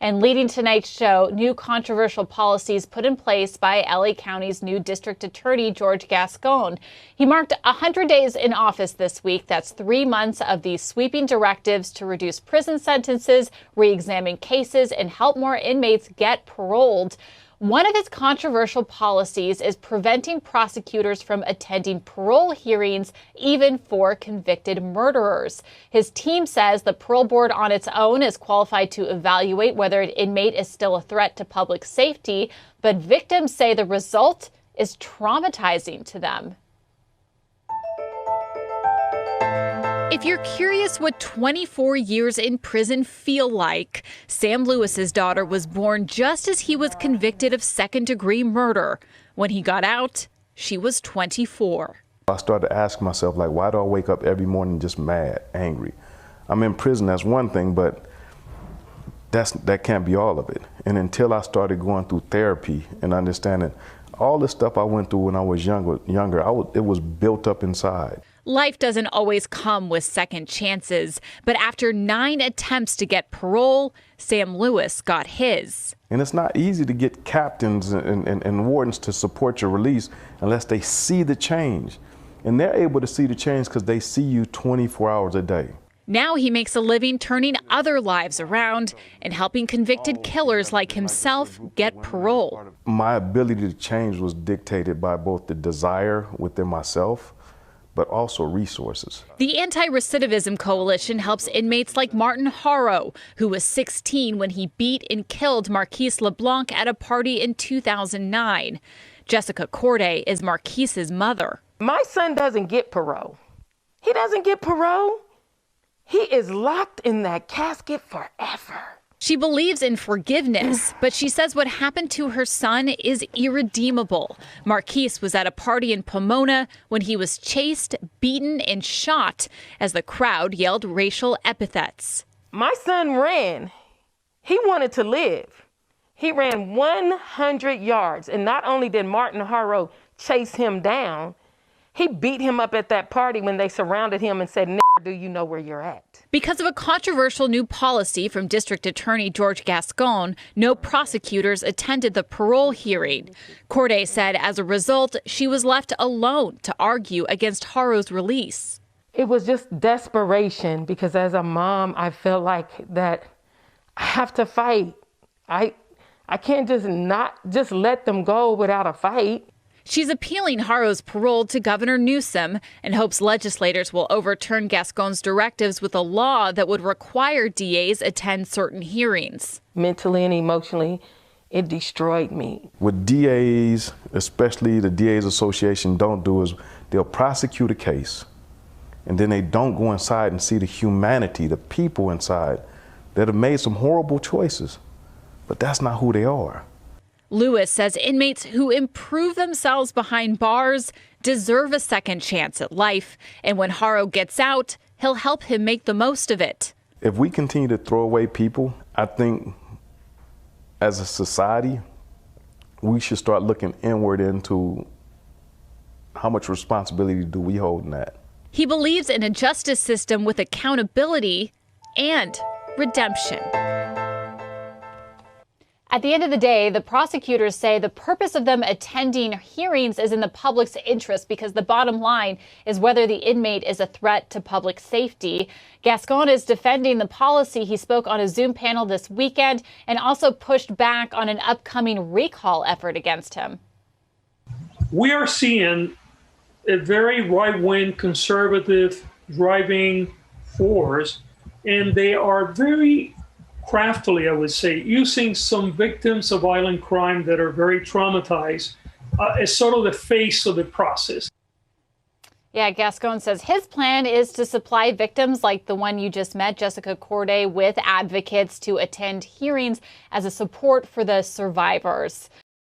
And leading tonight's show, new controversial policies put in place by LA County's new district attorney, George Gascon. He marked 100 days in office this week. That's 3 months of these sweeping directives to reduce prison sentences, re-examine cases, and help more inmates get paroled. One of his controversial policies is preventing prosecutors from attending parole hearings, even for convicted murderers. His team says the parole board on its own is qualified to evaluate whether an inmate is still a threat to public safety, but victims say the result is traumatizing to them. If you're curious what 24 years in prison feel like, Sam Lewis's daughter was born just as he was convicted of second-degree murder. When he got out, she was 24. I started to ask myself, like, why do I wake up every morning just mad, angry? I'm in prison, that's one thing, but that can't be all of it. And until I started going through therapy and understanding all the stuff I went through when I was younger, it was built up inside. Life doesn't always come with second chances, but after 9 attempts to get parole, Sam Lewis got his. And it's not easy to get captains and wardens to support your release unless they see the change. And they're able to see the change because they see you 24 hours a day. Now he makes a living turning other lives around and helping convicted killers like himself get parole. My ability to change was dictated by both the desire within myself, but also resources. The Anti-Recidivism Coalition helps inmates like Martin Haro, who was 16 when he beat and killed Marquise LeBlanc at a party in 2009. Jessica Corday is Marquise's mother. My son doesn't get parole. He doesn't get parole. He is locked in that casket forever. She believes in forgiveness, but she says what happened to her son is irredeemable. Marquise was at a party in Pomona when he was chased, beaten, and shot as the crowd yelled racial epithets. My son ran. He wanted to live. He ran 100 yards, and not only did Martin Haro chase him down, he beat him up at that party when they surrounded him and said, "Do you know where you're at?" Because of a controversial new policy from District Attorney George Gascon, no prosecutors attended the parole hearing. Corday said as a result, she was left alone to argue against Haro's release. It was just desperation because as a mom, I felt like that I have to fight. I can't just let them go without a fight. She's appealing Haro's parole to Governor Newsom and hopes legislators will overturn Gascon's directives with a law that would require DAs attend certain hearings. Mentally and emotionally, it destroyed me. What DAs, especially the DAs Association, don't do is they'll prosecute a case and then they don't go inside and see the humanity, the people inside that have made some horrible choices. But that's not who they are. Lewis says inmates who improve themselves behind bars deserve a second chance at life. And when Haro gets out, he'll help him make the most of it. If we continue to throw away people, I think as a society, we should start looking inward into how much responsibility do we hold in that. He believes in a justice system with accountability and redemption. At the end of the day, the prosecutors say the purpose of them attending hearings is in the public's interest because the bottom line is whether the inmate is a threat to public safety. Gascon is defending the policy. He spoke on a Zoom panel this weekend and also pushed back on an upcoming recall effort against him. We are seeing a very right-wing conservative driving force, and they are very craftily, I would say, using some victims of violent crime that are very traumatized as sort of the face of the process. Yeah, Gascon says his plan is to supply victims like the one you just met, Jessica Corday, with advocates to attend hearings as a support for the survivors.